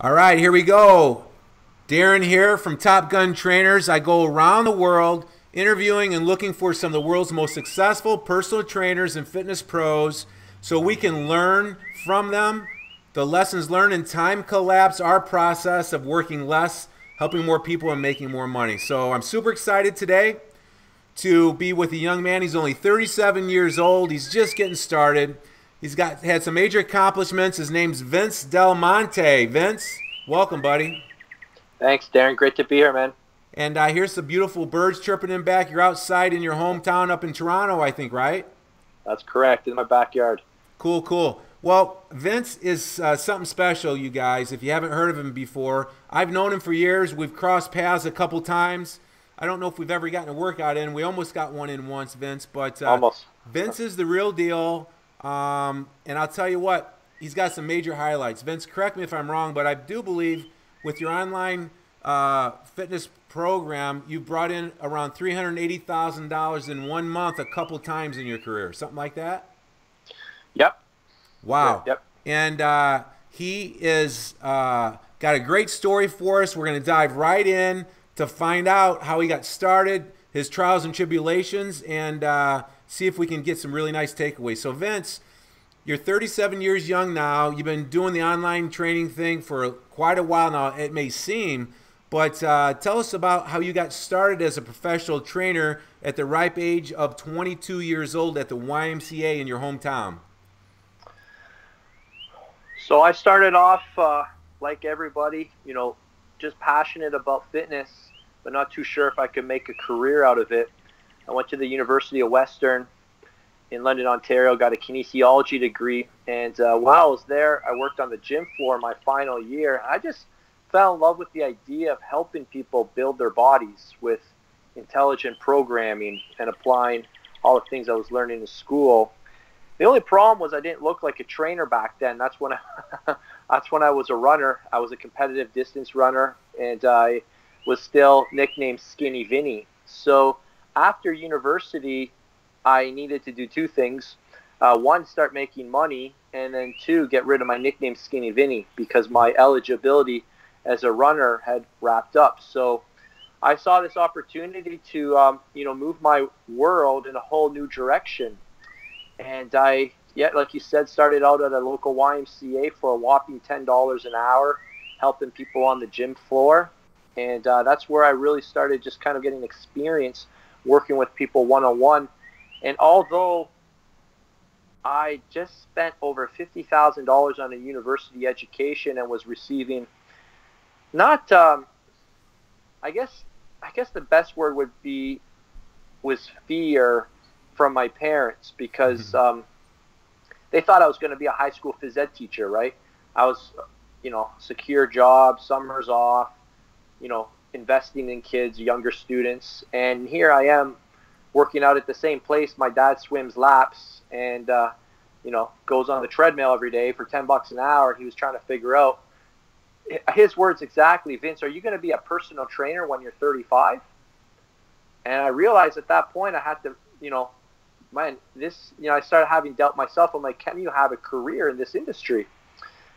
All right, here we go. Darren here from Top Gun Trainers. I go around the world interviewing and looking for some of the world's most successful personal trainers and fitness pros so we can learn from them. The lessons learned and time collapse our process of working less, helping more people, and making more money. So I'm super excited today to be with a young man. He's only 37 years old. He's just getting started. He's had some major accomplishments. His name's Vince Del Monte. Vince, welcome, buddy. Thanks, Darren. Great to be here, man. And here's some beautiful birds chirping in back. You're outside in your hometown up in Toronto, I think, right? That's correct, in my backyard. Cool, cool. Well, Vince is something special, you guys. If you haven't heard of him before, I've known him for years. We've crossed paths a couple times. I don't know if we've ever gotten a workout in. We almost got one in once, Vince. But Almost. Vince is the real deal. And I'll tell you what, he's got some major highlights. Vince, correct me if I'm wrong, but I do believe with your online fitness program, you brought in around $380,000 in 1 month a couple times in your career. Something like that? Yep. Wow. Yep. And he is got a great story for us. We're going to dive right in to find out how he got started, his trials and tribulations, and see if we can get some really nice takeaways. So, Vince, you're 37 years young now. You've been doing the online training thing for quite a while now, it may seem. But tell us about how you got started as a professional trainer at the ripe age of 22 years old at the YMCA in your hometown. So I started off like everybody, just passionate about fitness, but not too sure if I could make a career out of it. I went to the University of Western in London, Ontario, got a kinesiology degree. And while I was there, I worked on the gym floor my final year. I just fell in love with the idea of helping people build their bodies with intelligent programming and applying all the things I was learning in school. The only problem was I didn't look like a trainer back then. That's when I was a runner. I was a competitive distance runner, and I was still nicknamed Skinny Vinny. So after university, I needed to do two things. One, start making money, and then two, get rid of my nickname Skinny Vinny because my eligibility as a runner had wrapped up. So I saw this opportunity to move my world in a whole new direction. And I, like you said, started out at a local YMCA for a whopping $10 an hour, helping people on the gym floor. And that's where I really started just kind of getting experience working with people one-on-one. And although I just spent over $50,000 on a university education and was receiving not, I guess the best word was fear from my parents because they thought I was going to be a high school phys ed teacher, right? I was, secure job, summers off, investing in kids, younger students. And here I am working out at the same place. My dad swims laps and, goes on the treadmill every day for $10 an hour. He was trying to figure out, his words exactly, Vince, are you going to be a personal trainer when you're 35? And I realized at that point I had to, I started having doubt myself. I'm like, can you have a career in this industry?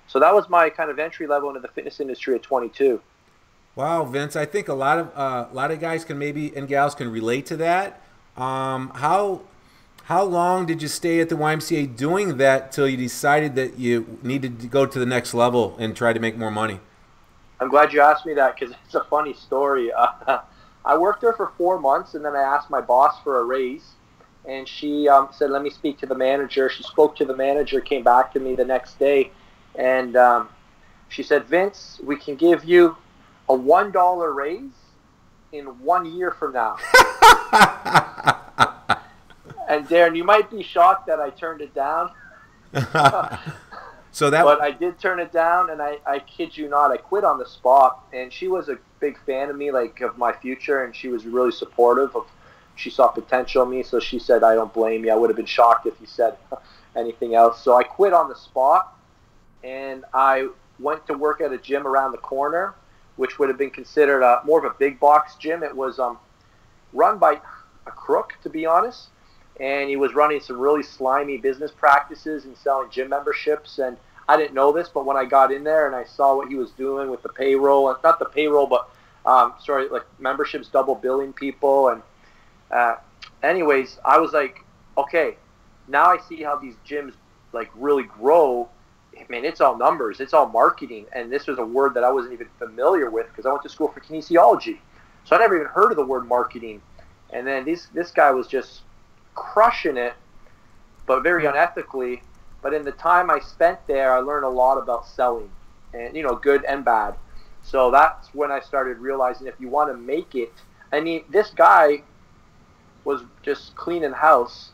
So that was my kind of entry level into the fitness industry at 22. Wow, Vince, I think a lot of guys can and gals can relate to that. How long did you stay at the YMCA doing that till you decided that you needed to go to the next level and try to make more money? I'm glad you asked me that because it's a funny story. I worked there for 4 months, and then I asked my boss for a raise, and she said, let me speak to the manager. She spoke to the manager, came back to me the next day, and she said, Vince, we can give you a $1 raise in 1 year from now. And Darren, you might be shocked that I turned it down. But I did turn it down, and I kid you not, I quit on the spot. And she was a big fan of me, of my future, and she was really supportive of. She saw potential in me, so she said, I don't blame you. I would have been shocked if you said anything else. So I quit on the spot, and I went to work at a gym around the corner, which would have been considered more of a big box gym. It was run by a crook, to be honest. And he was running some really slimy business practices and selling gym memberships. And I didn't know this, but when I got in there and I saw what he was doing with the payroll, not the payroll, but sorry, like memberships double billing people. And anyways, I was like, okay, now I see how these gyms like really grow. Man, it's all numbers, it's all marketing. And this was a word that I wasn't even familiar with because I went to school for kinesiology. So I never even heard of the word marketing. And then this guy was just crushing it, but very unethically. But in the time I spent there, I learned a lot about selling, and good and bad. So that's when I started realizing if you want to make it. I mean, this guy was just cleaning house,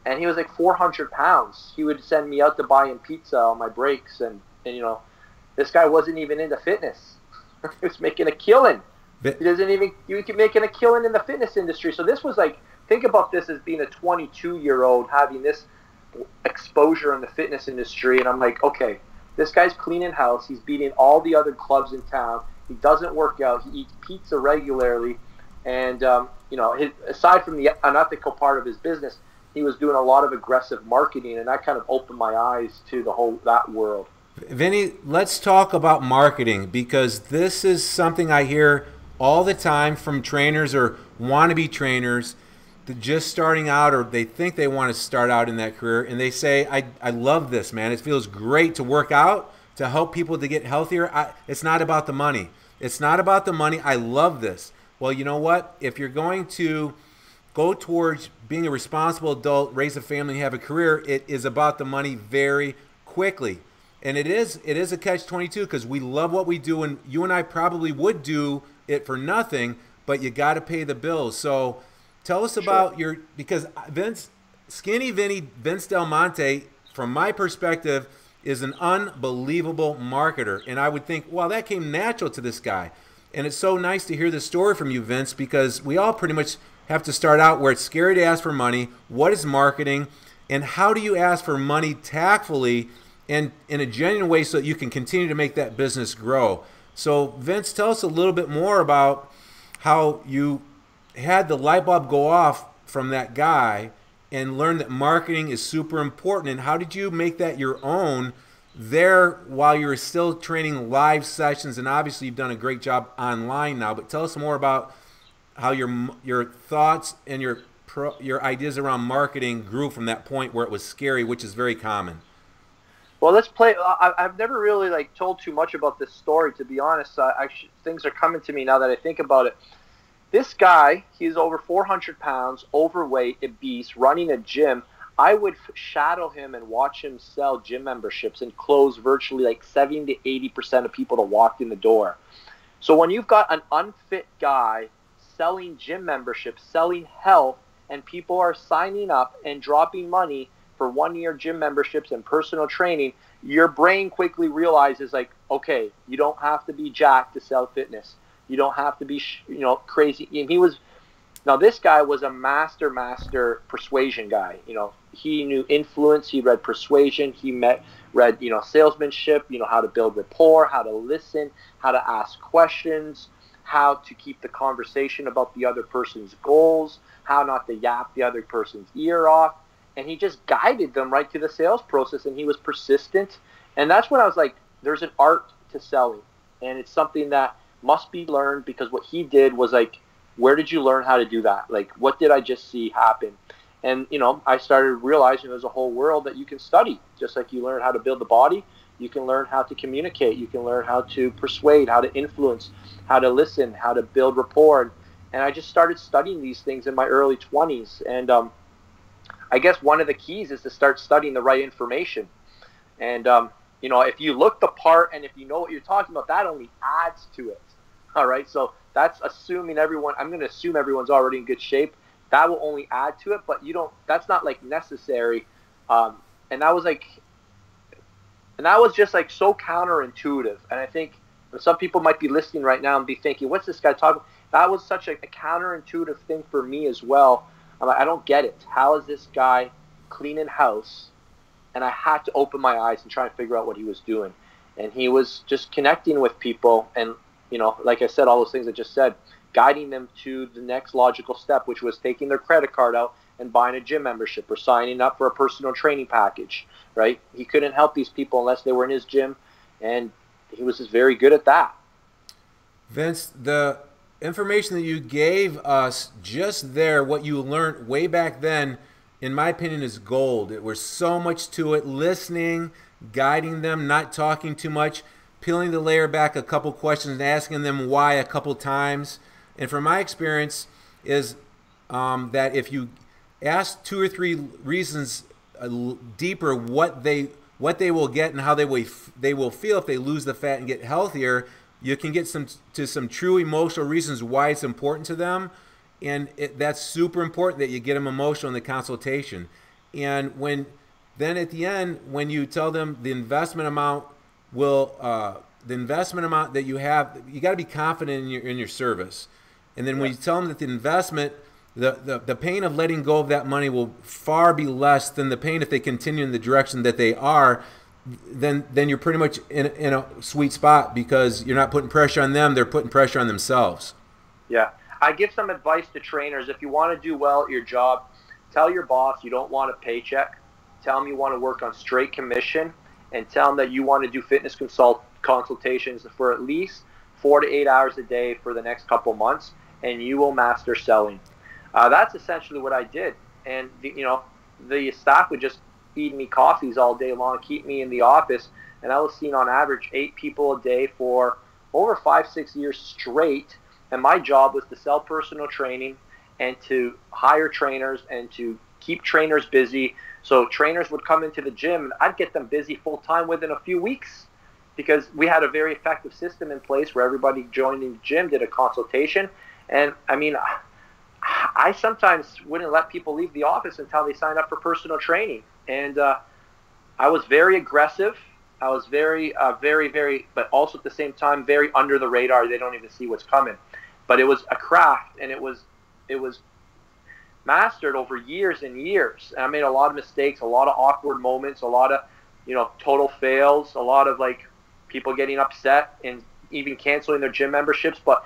and he was like 400 pounds. He would send me out to buy him pizza on my breaks, and this guy wasn't even into fitness. He was making a killing. You can making a killing in the fitness industry. So this was like, think about this as being a 22-year-old having this exposure in the fitness industry, and I'm like, okay, this guy's cleaning house. He's beating all the other clubs in town. He doesn't work out. He eats pizza regularly, and aside from the unethical part of his business, he was doing a lot of aggressive marketing, and that kind of opened my eyes to that world. Vinny, let's talk about marketing, because this is something I hear all the time from trainers or wannabe trainers that just starting out, or they think they want to start out in that career, and they say, I love this, man. It feels great to work out, to help people to get healthier. It's not about the money. It's not about the money. I love this. Well, you know what? If you're going to go towards being a responsible adult, raise a family, and have a career, it is about the money very quickly. And it is a catch-22 because we love what we do, and you and I probably would do it for nothing, but you got to pay the bills. So tell us about because Skinny Vinny, Vince Del Monte, from my perspective, is an unbelievable marketer. And I would think, well, that came natural to this guy. And it's so nice to hear the story from you, Vince, because we all pretty much have to start out where it's scary to ask for money. What is marketing? And how do you ask for money tactfully and in a genuine way so that you can continue to make that business grow? So, Vince, tell us a little bit more about how you had the light bulb go off from that guy and learn that marketing is super important. And how did you make that your own there while you were still training live sessions? And obviously you've done a great job online now, but tell us more about how your thoughts and your ideas around marketing grew from that point where it was scary, which is very common. Well, I've never really told too much about this story, to be honest. Things are coming to me now that I think about it. This guy, he's over 400 pounds, overweight, obese, running a gym. I would shadow him and watch him sell gym memberships and close virtually 70 to 80% of people that walked in the door. So when you've got an unfit guy selling gym memberships, selling health, and people are signing up and dropping money for 1-year gym memberships and personal training, your brain quickly realizes okay, you don't have to be jacked to sell fitness. You don't have to be, crazy. And now this guy was a master persuasion guy. He knew influence. He read persuasion. He read, salesmanship, how to build rapport, how to listen, how to ask questions, how to keep the conversation about the other person's goals, how not to yap the other person's ear off. And he just guided them right to the sales process, and he was persistent. And that's when I was like, there's an art to selling, and it's something that must be learned, because what he did was where did you learn how to do that? What did I just see happen? And, I started realizing there's a whole world that you can study. Just like you learn how to build the body, you can learn how to communicate, you can learn how to persuade, how to influence, how to listen, how to build rapport. And I just started studying these things in my early 20s. And I guess one of the keys is to start studying the right information. And, if you look the part and if you know what you're talking about, that only adds to it. All right. So that's assuming I'm going to assume everyone's already in good shape. That will only add to it, but that's not necessary. And that was just so counterintuitive. And I think some people might be listening right now and be thinking, what's this guy talking about? That was such a counterintuitive thing for me as well. I'm like, I don't get it. How is this guy cleaning house? And I had to open my eyes and try and figure out what he was doing. And he was just connecting with people and, like I said, all those things I just said, guiding them to the next logical step, which was taking their credit card out and buying a gym membership or signing up for a personal training package, right? He couldn't help these people unless they were in his gym, and he was just very good at that. Vince, the information that you gave us just there, what you learned way back then, in my opinion, is gold. There was so much to it. Listening, guiding them, not talking too much, peeling the layer back a couple questions and asking them why a couple times. And from my experience is that if you ask 2 or 3 reasons deeper what they will get and how they will feel if they lose the fat and get healthier, you can get to some true emotional reasons why it's important to them. And that's super important that you get them emotional in the consultation. And then at the end, when you tell them the investment amount that you have, you got to be confident in your service. And then when you tell them that the investment, the pain of letting go of that money will far be less than the pain if they continue in the direction that they are, then you're pretty much in a sweet spot, because you're not putting pressure on them, they're putting pressure on themselves. Yeah. I give some advice to trainers. If you want to do well at your job, tell your boss you don't want a paycheck. Tell them you want to work on straight commission, and tell them that you want to do fitness consultations for at least 4 to 8 hours a day for the next couple months, and you will master selling. That's essentially what I did. And the staff would just feed me coffees all day long, keep me in the office, and I was seeing on average 8 people a day for over 5-6 years straight. And my job was to sell personal training and to hire trainers and to keep trainers busy. So trainers would come into the gym and I'd get them busy full time within a few weeks, because we had a very effective system in place where everybody joining the gym did a consultation. And I mean, I sometimes wouldn't let people leave the office until they signed up for personal training. And I was very aggressive. I was very, but also at the same time, very under the radar. They don't even see what's coming. But it was a craft, and it was mastered over years and years. And I made a lot of mistakes, a lot of awkward moments, a lot of, total fails, a lot of people getting upset and even canceling their gym memberships. But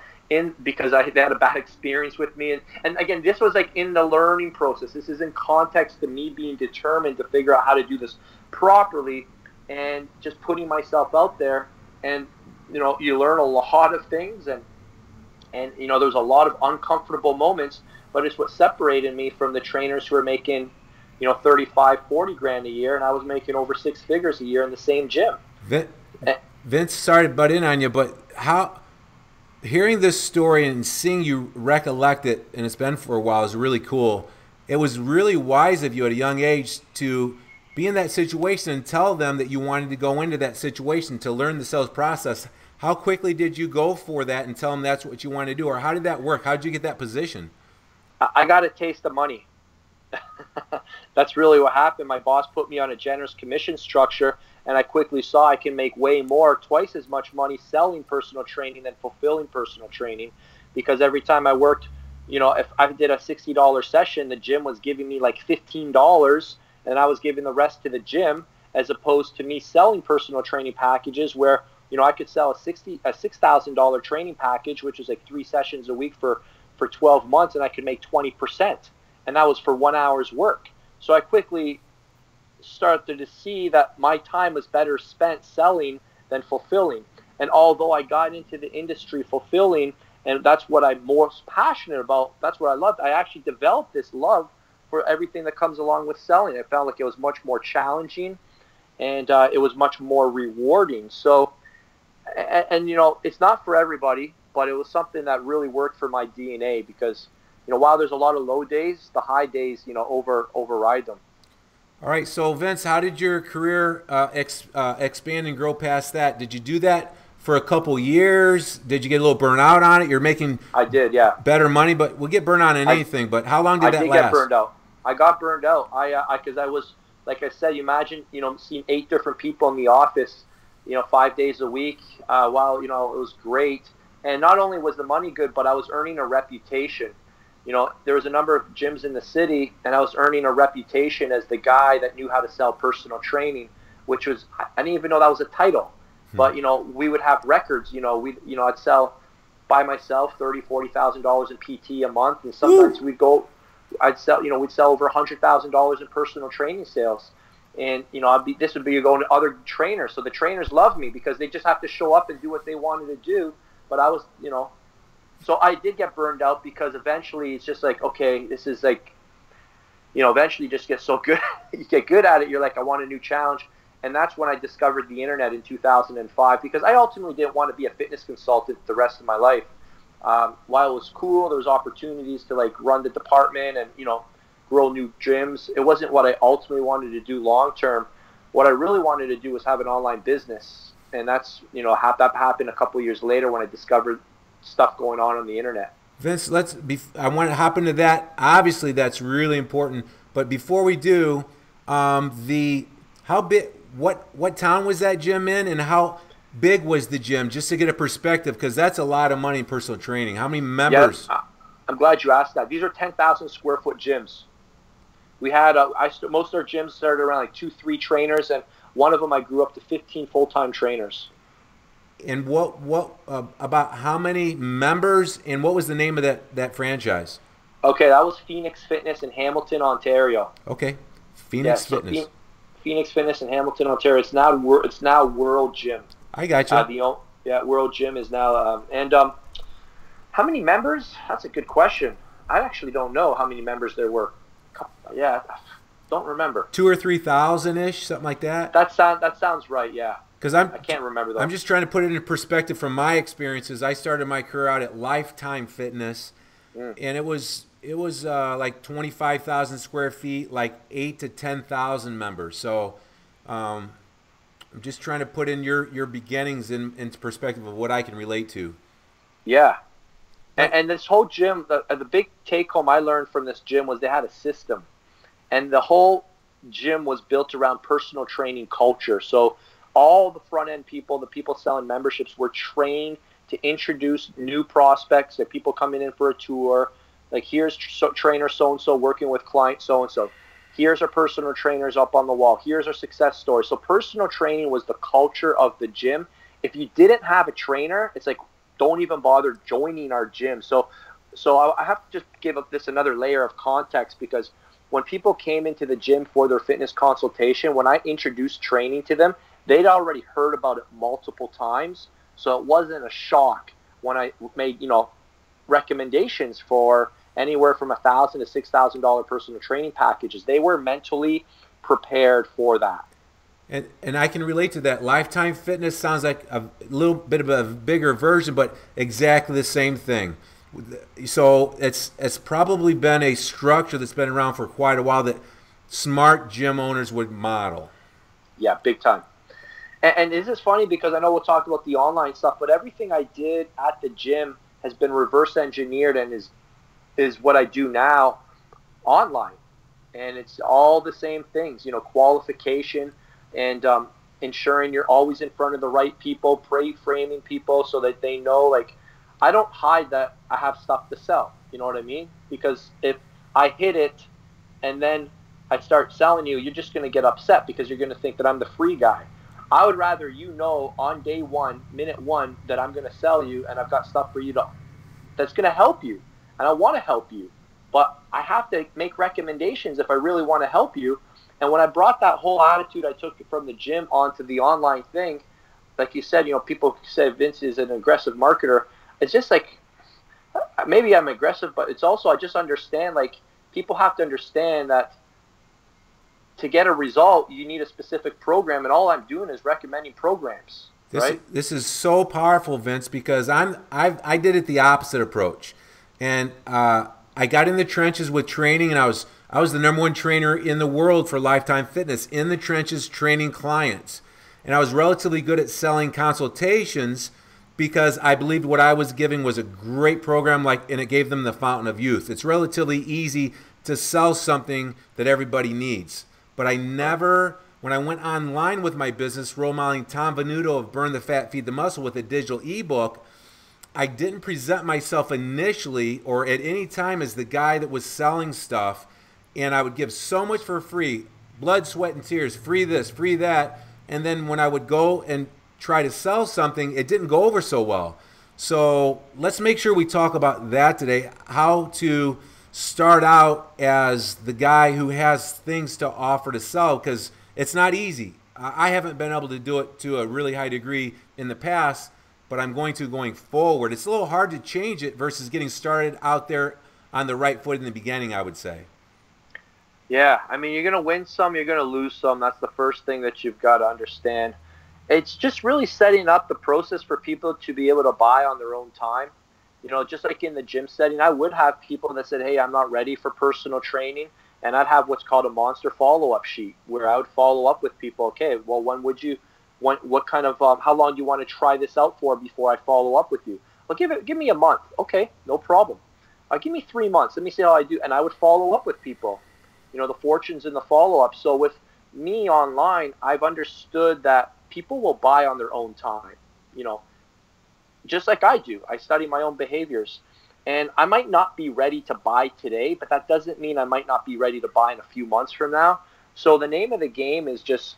because they had a bad experience with me. And again, this was in the learning process. This is in context to me being determined to figure out how to do this properly, and just putting myself out there. And, you learn a lot of things, and there's a lot of uncomfortable moments, but it's what separated me from the trainers who were making, 35, 40 grand a year, and I was making over 6 figures a year in the same gym. Vince, sorry to butt in on you, but hearing this story and seeing you recollect it, and it's been for a while, is really cool. It was really wise of you at a young age to be in that situation and tell them that you wanted to go into that situation to learn the sales process. How quickly did you go for that and tell them that's what you wanted to do? Or how did that work? How did you get that position? I got a taste of money. That's really what happened. My boss put me on a generous commission structure, and I quickly saw I can make way more, twice as much money selling personal training than fulfilling personal training, because every time I worked, if I did a $60 session, the gym was giving me $15, and I was giving the rest to the gym, as opposed to me selling personal training packages where I could sell a $6,000 training package, which was 3 sessions a week for 12 months, and I could make 20%. And that was for 1 hour's work. So I quickly started to see that my time was better spent selling than fulfilling. And although I got into the industry fulfilling, and that's what I'm most passionate about, that's what I loved, I actually developed this love for everything that comes along with selling. I found it was much more challenging, and it was much more rewarding. So, and it's not for everybody, but it was something that really worked for my DNA, because while there's a lot of low days, the high days override them. All right, so Vince, how did your career expand and grow past that? Did you do that for a couple years? Did you get a little burnout on it? You're making I did, yeah, better money, but we'll get burned on in anything. But how long did that last? I did get burned out. I got burned out. Because I was, like I said, you imagine, seeing 8 different people in the office, 5 days a week, while, it was great. And not only was the money good, but I was earning a reputation. There was a number of gyms in the city, and I was earning a reputation as the guy that knew how to sell personal training, which was, I didn't even know that was a title. But, we would have records, I'd sell by myself $30,000, $40,000 in PT a month. And sometimes we'd go I'd sell, we'd sell over $100,000 in personal training sales. And, this would be going to other trainers. So the trainers loved me because they just have to show up and do what they wanted to do. But I was, so I did get burned out because eventually it's just like, okay, this is like, eventually you just get so good, you get good at it. You're like, I want a new challenge. And that's when I discovered the internet in 2005, because I ultimately didn't want to be a fitness consultant the rest of my life. While it was cool, there was opportunities to like run the department and, grow new gyms. It wasn't what I ultimately wanted to do long term. What I really wanted to do was have an online business. And that's, that happened a couple of years later when I discovered stuff going on the internet. Vince, I want to hop into that. Obviously, that's really important. But before we do, how big, what town was that gym in, and how big was the gym, just to get a perspective, because that's a lot of money in personal training. How many members? Yeah, I'm glad you asked that. These are 10,000 square foot gyms. We had most of our gyms started around like 2-3 trainers, and one of them I grew up to 15 full-time trainers. And what about how many members, and what was the name of that franchise? Okay, that was Phoenix Fitness in Hamilton, Ontario. Okay, Phoenix Fitness. Phoenix Fitness in Hamilton, Ontario. It's now World Gym. I got you. World Gym is now. How many members? That's a good question. I actually don't know how many members there were. Yeah, don't remember. 2,000 or 3,000 ish, something like that. That sounds right. Yeah. Because I can't remember though. I'm just trying to put it in perspective from my experiences. I started my career out at Lifetime Fitness, and it was like 25,000 square feet, like 8,000 to 10,000 members. So I'm just trying to put in your beginnings into perspective of what I can relate to. Yeah. And this whole gym, the big take home I learned from this gym was they had a system, and the whole gym was built around personal training culture. So all the front end people, the people selling memberships, were trained to introduce new prospects. That people coming in for a tour, like, here's trainer so-and-so working with client so-and-so. Here's our personal trainers up on the wall. Here's our success story. So personal training was the culture of the gym. If you didn't have a trainer, it's like, don't even bother joining our gym. So I have to just give up this another layer of context, because when people came into the gym for their fitness consultation, when I introduced training to them, they'd already heard about it multiple times. So it wasn't a shock when I made, recommendations for anywhere from $1,000 to $6,000 personal training packages. They were mentally prepared for that. And I can relate to that. Lifetime Fitness sounds like a little bit of a bigger version, but exactly the same thing. So it's probably been a structure that's been around for quite a while that smart gym owners would model. Yeah, big time. And this is funny because I know we'll talk about the online stuff, but everything I did at the gym has been reverse engineered and is what I do now online. And it's all the same things, qualification, and ensuring you're always in front of the right people, framing people so that they know, like, I don't hide that I have stuff to sell. You know what I mean? Because if I hit it and then I start selling you, you're just going to get upset because you're going to think that I'm the free guy. I would rather on day one, minute one, that I'm going to sell you and I've got stuff for you that's going to help you. And I want to help you. But I have to make recommendations if I really want to help you. And when I brought that whole attitude I took from the gym onto the online thing, like you said, people say Vince is an aggressive marketer. It's just like, maybe I'm aggressive, but it's also, I just understand, like, people have to understand that to get a result, you need a specific program, and all I'm doing is recommending programs. This is so powerful, Vince, because I did it the opposite approach, and I got in the trenches with training, and I was the #1 trainer in the world for Lifetime Fitness, in the trenches training clients, and I was relatively good at selling consultations because I believed what I was giving was a great program, and it gave them the fountain of youth. It's relatively easy to sell something that everybody needs. But I never, when I went online with my business, role modeling Tom Venuto of Burn the Fat, Feed the Muscle with a digital ebook, I didn't present myself initially or at any time as the guy that was selling stuff, and I would give so much for free, blood, sweat, and tears, free this, free that, and then when I would go and try to sell something, it didn't go over so well. So let's make sure we talk about that today, how to start out as the guy who has things to offer to sell, because it's not easy. I haven't been able to do it to a really high degree in the past, but I'm going forward. It's a little hard to change it versus getting started out there on the right foot in the beginning, I would say. Yeah, I mean, you're going to win some, you're going to lose some. That's the first thing that you've got to understand. It's just really setting up the process for people to be able to buy on their own time. You know, just like in the gym setting, I would have people that said, hey, I'm not ready for personal training. And I'd have what's called a monster follow-up sheet where I would follow up with people. Okay, well, what kind of, how long do you want to try this out for before I follow up with you? Well, give me a month. Okay, no problem. Give me 3 months. Let me see how I do. And I would follow up with people. You know, the fortunes in the follow-up. So with me online, I've understood that people will buy on their own time, you know, just like I do. I study my own behaviors. And I might not be ready to buy today, but that doesn't mean I might not be ready to buy in a few months from now. So the name of the game is just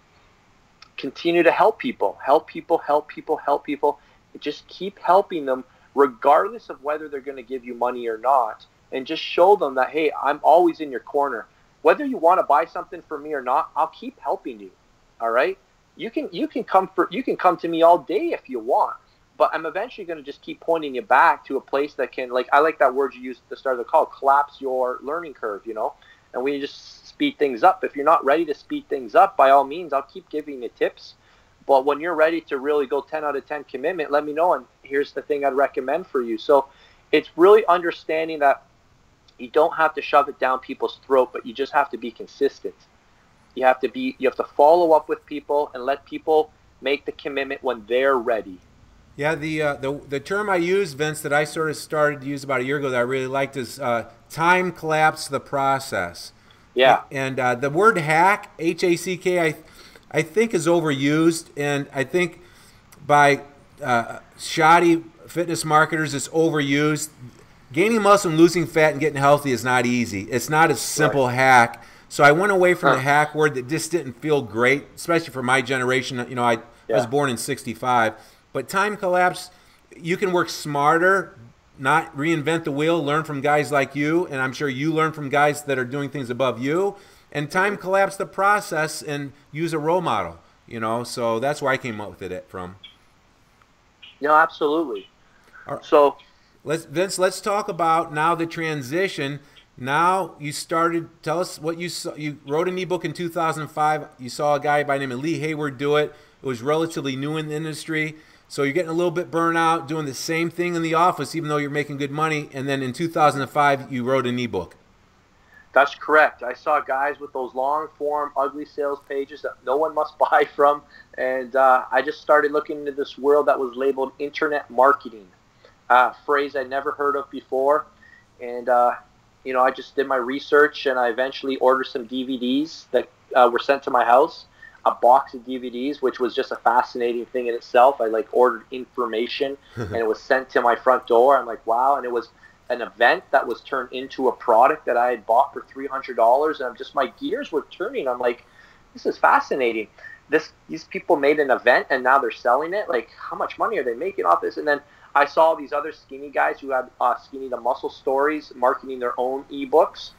continue to help people. Just keep helping them regardless of whether they're going to give you money or not. And just show them that, hey, I'm always in your corner. Whether you want to buy something from me or not, I'll keep helping you. All right? You can come to me all day if you want, but I'm eventually going to just keep pointing you back to a place that can, like, I like that word you used at the start of the call, collapse your learning curve, you know, and we just speed things up. If you're not ready to speed things up, by all means, I'll keep giving you tips. But when you're ready to really go 10 out of 10 commitment, let me know, and here's the thing I'd recommend for you. So it's really understanding that you don't have to shove it down people's throat, but you just have to be consistent. You have to follow up with people and let people make the commitment when they're ready. Yeah, the term I use, Vince, that I sort of started to use about a year ago that I really liked is time collapse the process. Yeah. And the word hack, H-A-C-K, I think is overused, and I think by shoddy fitness marketers it's overused. Gaining muscle and losing fat and getting healthy is not easy. It's not a simple hack. So I went away from the hack word that just didn't feel great, especially for my generation. You know, I was born in '65. But time collapse, you can work smarter, not reinvent the wheel, learn from guys like you, and I'm sure you learn from guys that are doing things above you, and time collapse the process and use a role model, you know. So that's where I came up with it from. No, absolutely. Right. So Vince, let's talk about now the transition. Now you started, tell us what you saw. You wrote an ebook in 2005. You saw a guy by the name of Lee Hayward do it. It was relatively new in the industry. So you're getting a little bit burnt out doing the same thing in the office, even though you're making good money. And then in 2005, you wrote an ebook. That's correct. I saw guys with those long-form, ugly sales pages that no one must buy from. And I just started looking into this world that was labeled internet marketing, a phrase I'd never heard of before. And, you know, I just did my research, and I eventually ordered some DVDs that were sent to my house. A box of DVDs, which was just a fascinating thing in itself. I ordered information and it was sent to my front door. I'm like, wow. And it was an event that was turned into a product that I had bought for $300. And my gears were turning. I'm like, this is fascinating. These people made an event and now they're selling it. Like, how much money are they making off this? And then I saw these other skinny guys who had Skinny the Muscle Stories marketing their own ebooks.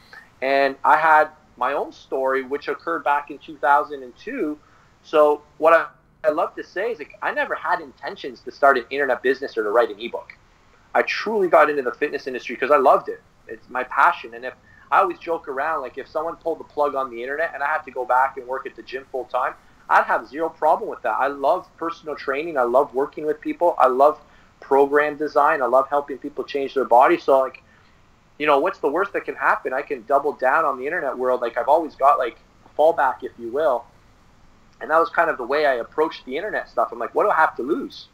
And I had my own story, which occurred back in 2002. So what I love to say is, like, I never had intentions to start an internet business or to write an ebook. I truly got into the fitness industry because I loved it. It's my passion. And if I always joke around, like, if someone pulled the plug on the internet and I had to go back and work at the gym full time, I'd have zero problem with that. I love personal training. I love working with people. I love program design. I love helping people change their body. So, like, you know, what's the worst that can happen? I can double down on the internet world. Like, I've always got, like, a fallback, if you will. And that was kind of the way I approached the internet stuff. I'm like, what do I have to lose?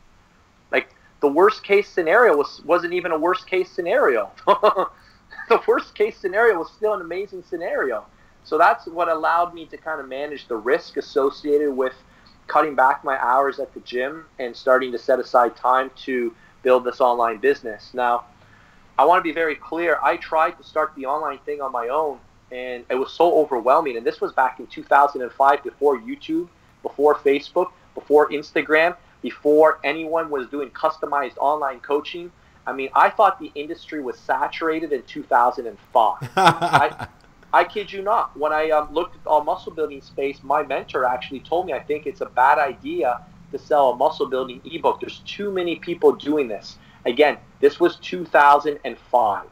Like, the worst case scenario wasn't even a worst case scenario. The worst case scenario was still an amazing scenario. So that's what allowed me to kind of manage the risk associated with cutting back my hours at the gym and starting to set aside time to build this online business. Now, I want to be very clear. I tried to start the online thing on my own, and it was so overwhelming. And this was back in 2005, before YouTube, before Facebook, before Instagram, before anyone was doing customized online coaching. I mean, I thought the industry was saturated in 2005. I kid you not. When I looked at the muscle building space, my mentor actually told me, I think it's a bad idea to sell a muscle building ebook. There's too many people doing this. Again, this was 2005.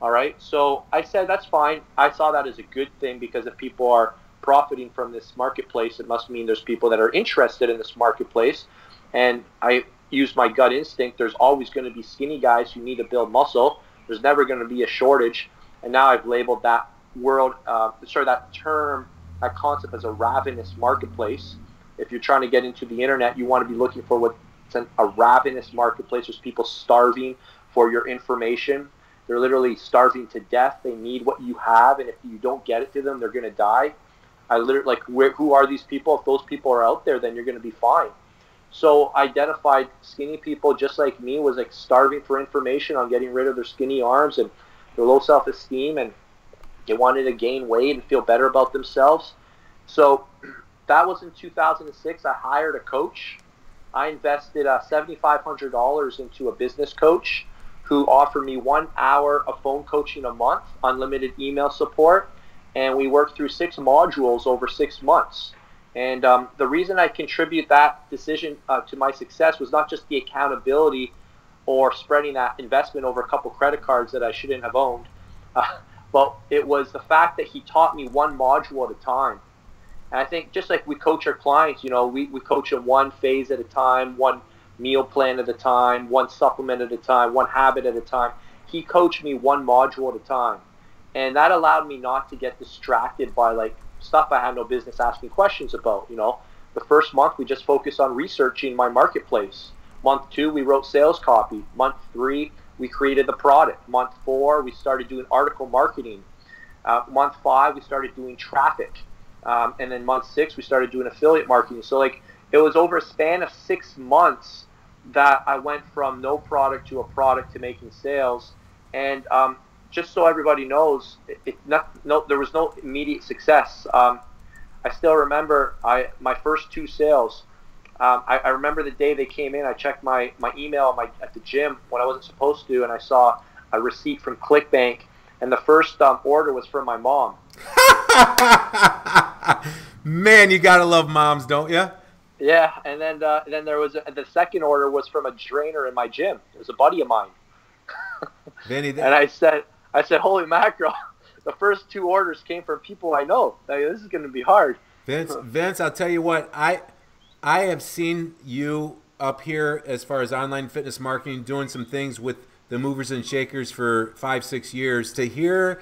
All right. So I said, that's fine. I saw that as a good thing, because if people are profiting from this marketplace, it must mean there's people that are interested in this marketplace. And I used my gut instinct. There's always going to be skinny guys who need to build muscle. There's never going to be a shortage. And now I've labeled that that term, that concept, as a ravenous marketplace. If you're trying to get into the internet, you want to be looking for what's a ravenous marketplace. There's people starving for your information. They're literally starving to death. They need what you have, and if you don't get it to them, they're going to die. Who are these people? If those people are out there, then you're going to be fine. So identified skinny people just like me was like starving for information on getting rid of their skinny arms and their low self-esteem, and they wanted to gain weight and feel better about themselves. So that was in 2006. I hired a coach. I invested $7,500 into a business coach who offered me 1 hour of phone coaching a month, unlimited email support, and we worked through 6 modules over 6 months. And the reason I contribute that decision to my success was not just the accountability or spreading that investment over a couple credit cards that I shouldn't have owned, but it was the fact that he taught me one module at a time. And I think just like we coach our clients, you know, we coach them one phase at a time, one meal plan at a time, one supplement at a time, one habit at a time. He coached me one module at a time. And that allowed me not to get distracted by like stuff I had no business asking questions about. You know, the first month we just focused on researching my marketplace. Month 2, we wrote sales copy. Month 3, we created the product. Month 4, we started doing article marketing. Month 5, we started doing traffic. And then month 6, we started doing affiliate marketing. So like it was over a span of 6 months that I went from no product to a product to making sales. And just so everybody knows, there was no immediate success. I still remember my first 2 sales. I remember the day they came in. I checked my email at the gym when I wasn't supposed to, and I saw a receipt from ClickBank, and the first order was from my mom. Man, you gotta love moms, don't you? Yeah, and then there was the second order was from a trainer in my gym. It was a buddy of mine. Vinny, and I said, holy mackerel! The first 2 orders came from people I know. Like, this is going to be hard. Vince, I'll tell you what, I have seen you up here as far as online fitness marketing, doing some things with the movers and shakers for 5-6 years. To hear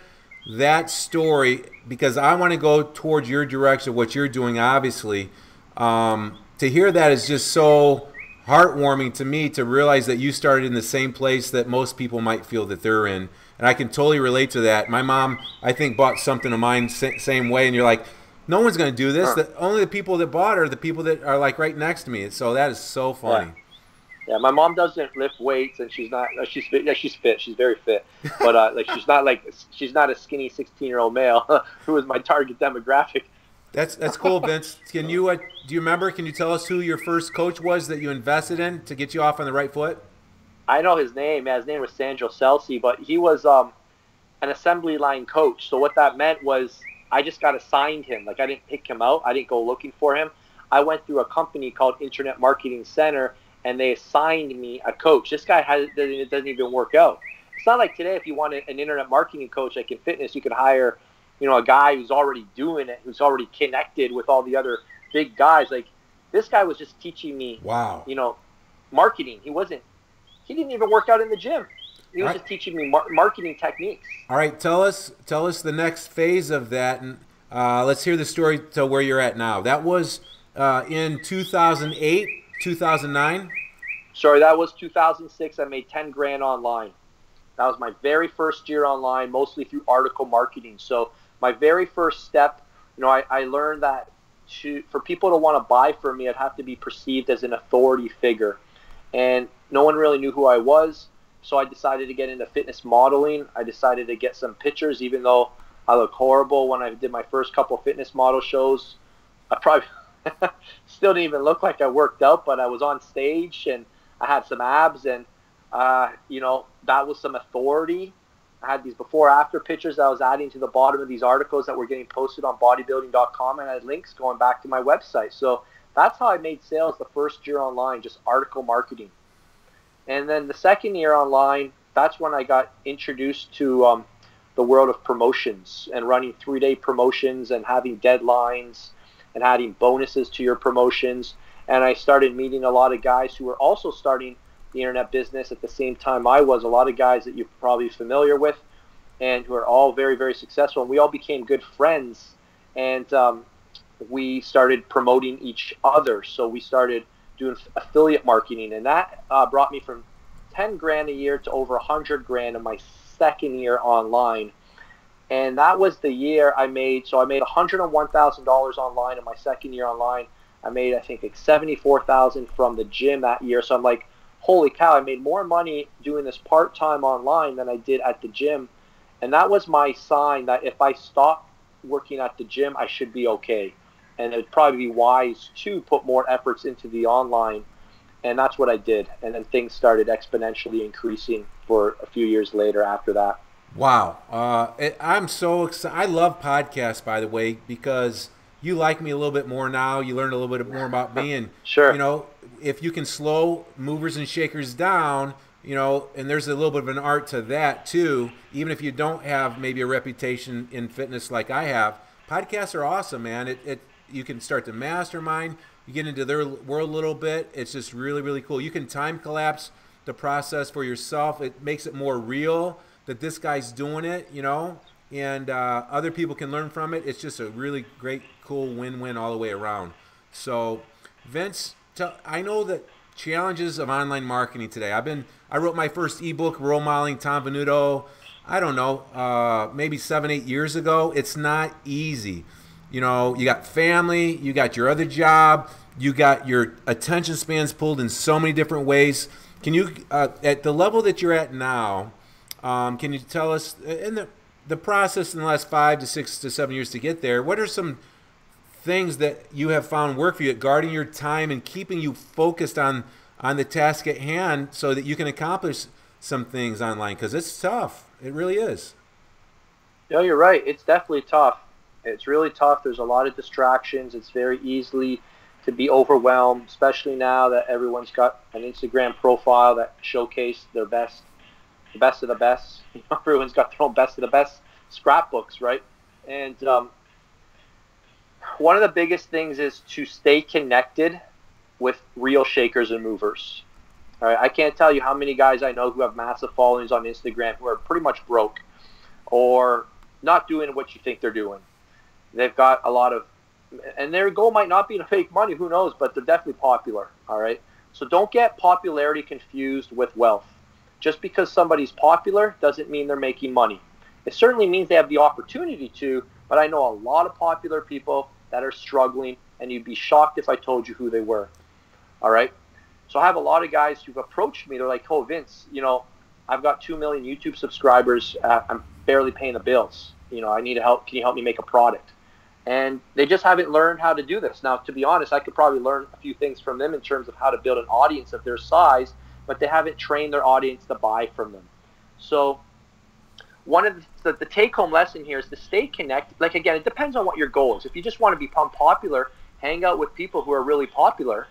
that story, because I want to go towards your direction, what you're doing, obviously. To hear that is just so heartwarming to me, to realize that you started in the same place that most people might feel that they're in. And I can totally relate to that. My mom, I think, bought something of mine same way, and you're like, no one's going to do this. Only the people that bought are the people that are like right next to me. So that is so funny. Yeah, my mom doesn't lift weights, and she's not. She's fit. Yeah, she's fit. She's very fit. But she's not a skinny 16-year-old male who is my target demographic. That's cool, Vince. Can you do you remember? Can you tell us who your first coach was that you invested in to get you off on the right foot? I know his name. Yeah, his name was Sandro Celsi, but he was an assembly line coach. So what that meant was I just got assigned him. Like, I didn't pick him out. I didn't go looking for him. I went through a company called Internet Marketing Center, and they assigned me a coach. This guy doesn't even work out. It's not like today, if you want an internet marketing coach like in fitness, you could hire, you know, a guy who's already doing it, who's already connected with all the other big guys. Like, this guy was just teaching me, you know, marketing. He didn't even work out in the gym. He was just teaching me marketing techniques. All right, tell us the next phase of that, and let's hear the story to where you're at now. That was in 2008, 2009. Sorry, that was 2006. I made 10 grand online. That was my very first year online, mostly through article marketing. So my very first step, you know, I learned that for people to want to buy from me, I'd have to be perceived as an authority figure. And no one really knew who I was. So I decided to get into fitness modeling. I decided to get some pictures, even though I look horrible when I did my first couple fitness model shows. I probably still didn't even look like I worked out, but I was on stage and I had some abs, and You know, that was some authority. I had these before after pictures that I was adding to the bottom of these articles that were getting posted on bodybuilding.com, and I had links going back to my website. So that's how I made sales the first year online, just article marketing. And then the second year online, that's when I got introduced to the world of promotions and running 3-day promotions and having deadlines and adding bonuses to your promotions. And I started meeting a lot of guys who were also starting the internet business at the same time I was, a lot of guys that you're probably familiar with and who are all very, very successful. And we all became good friends, and we started promoting each other. So we started doing affiliate marketing, and that brought me from 10 grand a year to over 100 grand in my second year online. And that was the year I made $101,000 online in my second year online. I made, I think, like $74,000 from the gym that year. So I'm like, holy cow, I made more money doing this part-time online than I did at the gym. And that was my sign that if I stopped working at the gym, I should be okay. And it would probably be wise to put more efforts into the online. And that's what I did. And then things started exponentially increasing for a few years later after that. Wow. I'm so excited. I love podcasts, by the way, because you like me a little bit more now. You learned a little bit more about me. And, sure. You know, if you can slow movers and shakers down, you know, and there's a little bit of an art to that too, even if you don't have maybe a reputation in fitness like I have, podcasts are awesome, man. You can start to mastermind. You get into their world a little bit. It's just really, really cool. You can time collapse the process for yourself. It makes it more real that this guy's doing it, you know, and other people can learn from it. It's just a really great, cool win-win all the way around. So, Vince, I know that challenges of online marketing today. I wrote my first ebook, Role Modeling Tom Venuto, I don't know, maybe 7-8 years ago. It's not easy. You know, you got family, you got your other job, you got your attention spans pulled in so many different ways. Can you, at the level that you're at now, can you tell us, in the process in the last 5 to 6 to 7 years to get there, what are some things that you have found work for you at guarding your time and keeping you focused on the task at hand so that you can accomplish some things online? Because it's tough. It really is. No, you're right. It's definitely tough. It's really tough. There's a lot of distractions. It's very easily to be overwhelmed, especially now that everyone's got an Instagram profile that showcases their best, the best of the best. You know, everyone's got their own best of the best scrapbooks, right? And one of the biggest things is to stay connected with real shakers and movers. All right, I can't tell you how many guys I know who have massive followings on Instagram who are pretty much broke or not doing what you think they're doing. They've got a lot of, and their goal might not be to make money, who knows, but they're definitely popular, all right? So don't get popularity confused with wealth. Just because somebody's popular doesn't mean they're making money. It certainly means they have the opportunity to, but I know a lot of popular people that are struggling, and you'd be shocked if I told you who they were, all right? So I have a lot of guys who've approached me. They're like, oh, Vince, you know, I've got 2 million YouTube subscribers. I'm barely paying the bills. You know, I need help. Can you help me make a product? And they just haven't learned how to do this. Now, to be honest, I could probably learn a few things from them in terms of how to build an audience of their size, but they haven't trained their audience to buy from them. So one of the take-home lesson here is to stay connected. Like, again, it depends on what your goal is. If you just want to become popular, hang out with people who are really popular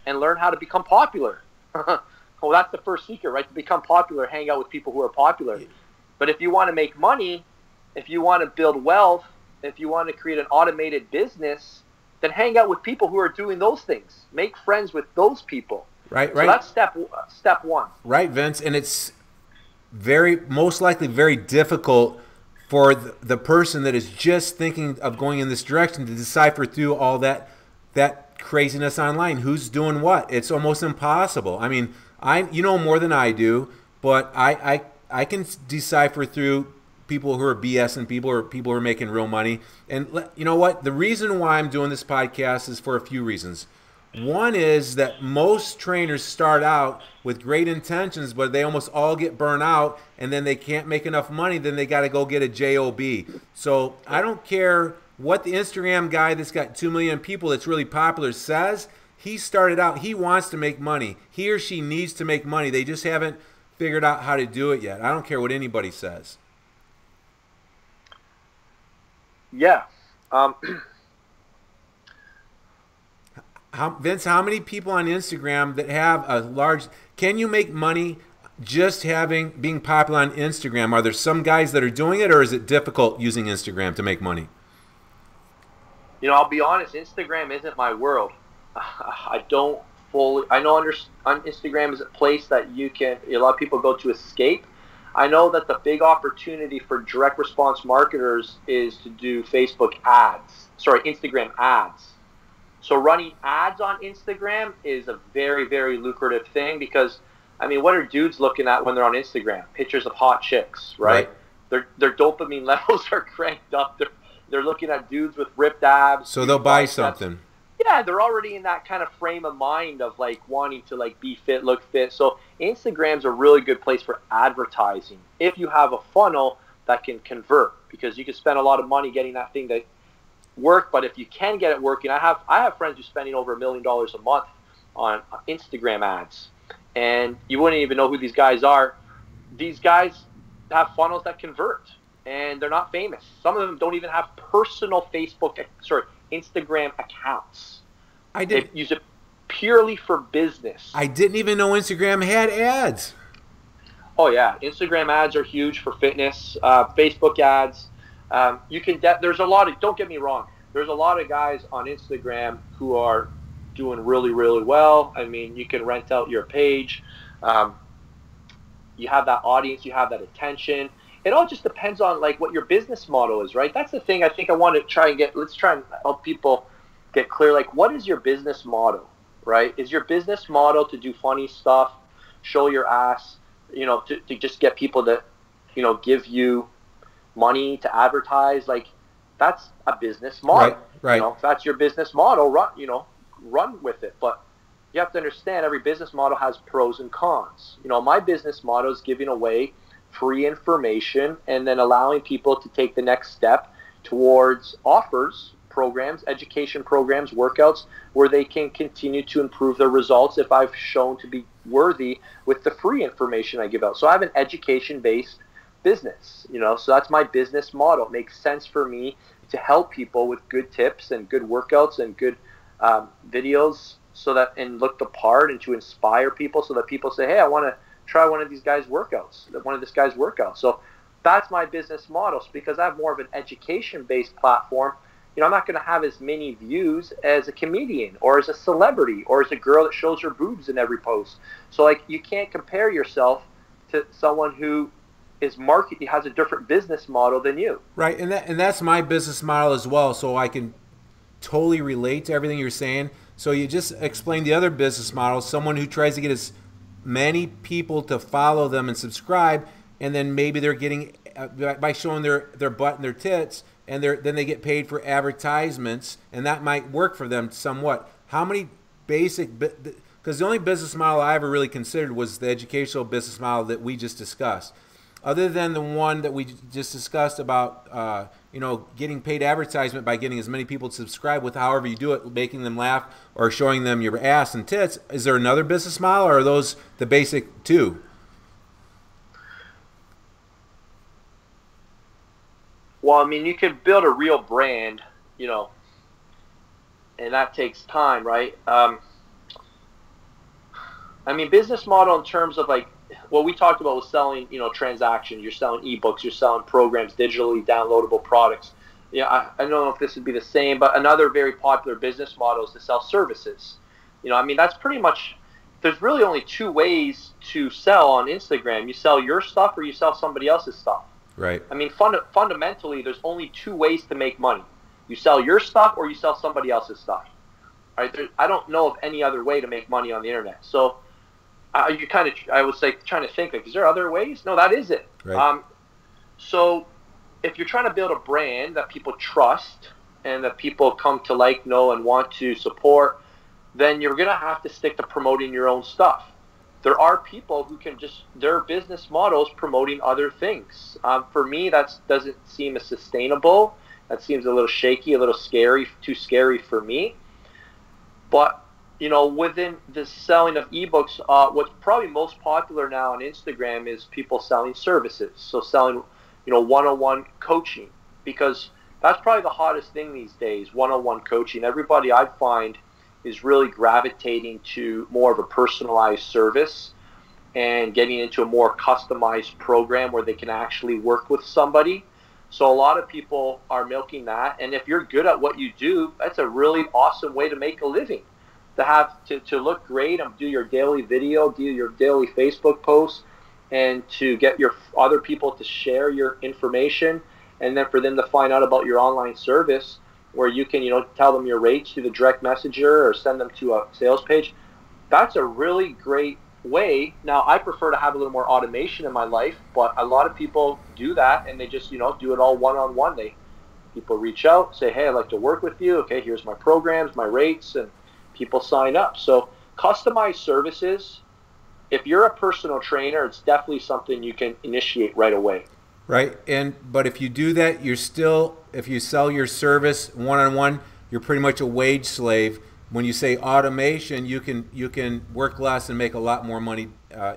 and learn how to become popular. Well, that's the first secret, right? To become popular, hang out with people who are popular. But if you want to make money, if you want to build wealth, if you want to create an automated business, then hang out with people who are doing those things. Make friends with those people. Right. So that's step one. Right, Vince. And it's most likely very difficult for the person that is just thinking of going in this direction to decipher through all that craziness online. Who's doing what? It's almost impossible. I mean, you know more than I do, but I can decipher through people who are BS and people who are making real money. And you know what? The reason why I'm doing this podcast is for a few reasons. One is that most trainers start out with great intentions, but they almost all get burnt out, and then they can't make enough money. Then they got to go get a job. So I don't care what the Instagram guy that's got 2 million people that's really popular says. He started out, he wants to make money. He or she needs to make money. They just haven't figured out how to do it yet. I don't care what anybody says. Yeah. Vince, how many people on Instagram that have a large? Can you make money just being popular on Instagram? Are there some guys that are doing it, or is it difficult using Instagram to make money? You know, I'll be honest. Instagram isn't my world. I don't fully. I know on Instagram is a place that a lot of people go to escape. I know that the big opportunity for direct response marketers is to do Instagram ads. So running ads on Instagram is a very, very lucrative thing because, I mean, what are dudes looking at when they're on Instagram? Pictures of hot chicks, right? Their dopamine levels are cranked up. They're looking at dudes with ripped abs. So they'll buy something. Yeah, they're already in that kind of frame of mind of like wanting to like be fit, look fit. So Instagram's a really good place for advertising if you have a funnel that can convert, because you can spend a lot of money getting that thing to work, but if you can get it working, I have friends who are spending over $1 million a month on Instagram ads, and you wouldn't even know who these guys are. These guys have funnels that convert, and they're not famous. Some of them don't even have personal Instagram accounts. They use it purely for business. I didn't even know Instagram had ads. Oh yeah, Instagram ads are huge for fitness. Facebook ads. There's a lot of, don't get me wrong, there's a lot of guys on Instagram who are doing really, really well. I mean, you can rent out your page. You have that audience, you have that attention. It all just depends on like what your business model is, right? That's the thing I think I want to let's try and help people get clear. Like, what is your business model, right? Is your business model to do funny stuff, show your ass, to just get people to, give you money to advertise? Like, that's a business model. Right. If that's your business model, run with it. But you have to understand every business model has pros and cons. My business model is giving away free information and then allowing people to take the next step towards offers, programs, education programs, workouts, where they can continue to improve their results if I've shown to be worthy with the free information I give out. So I have an education-based business, so that's my business model. It makes sense for me to help people with good tips and good workouts and good videos and look the part, and to inspire people so that people say, hey, I want to try one of this guy's workouts. So that's my business model. So because I have more of an education-based platform, I'm not going to have as many views as a comedian or as a celebrity or as a girl that shows her boobs in every post. So like, you can't compare yourself to someone who has a different business model than you. Right, and that's my business model as well. So I can totally relate to everything you're saying. So you just explained the other business model, someone who tries to get as many people to follow them and subscribe, and then maybe they're getting by showing their butt and their tits, and then they get paid for advertisements, and that might work for them somewhat. How many because the only business model I ever really considered was the educational business model that we just discussed. Other than the one that we just discussed about, getting paid advertisement by getting as many people to subscribe with however you do it, making them laugh or showing them your ass and tits, is there another business model, or are those the basic two? Well, I mean, you could build a real brand, and that takes time, right? I mean, business model in terms of like, what we talked about was selling, transactions. You're selling ebooks, you're selling programs, digitally downloadable products. I don't know if this would be the same, but another very popular business model is to sell services. I mean, that's pretty much, there's really only two ways to sell on Instagram. You sell your stuff or you sell somebody else's stuff. Right. I mean, fundamentally, there's only two ways to make money. You sell your stuff or you sell somebody else's stuff. Right? I don't know of any other way to make money on the internet. So, I would say, trying to think, like, is there other ways? No, that is it. Right. So if you're trying to build a brand that people trust and that people come to like, know, and want to support, then you're going to have to stick to promoting your own stuff. There are people who can their business models promoting other things. For me, that doesn't seem as sustainable. That seems a little shaky, a little scary, too scary for me. But you know, within the selling of ebooks, what's probably most popular now on Instagram is people selling services. So selling, you know, one-on-one coaching, because that's probably the hottest thing these days, one-on-one coaching. Everybody I find is really gravitating to more of a personalized service and getting into a more customized program where they can actually work with somebody. So a lot of people are milking that. And if you're good at what you do, that's a really awesome way to make a living. To have to look great and do your daily video, do your daily Facebook posts, and to get your other people to share your information, and then for them to find out about your online service where you can, you know, tell them your rates through the direct messenger or send them to a sales page. That's a really great way. Now, I prefer to have a little more automation in my life, but a lot of people do that and they just, you know, do it all one-on-one. People reach out, say, hey, I'd like to work with you. Okay, here's my programs, my rates, and people sign up. So customized services, if you're a personal trainer, it's definitely something you can initiate right away. Right. But if you do that, you're still, if you sell your service one-on-one, you're pretty much a wage slave. When you say automation, you can work less and make a lot more money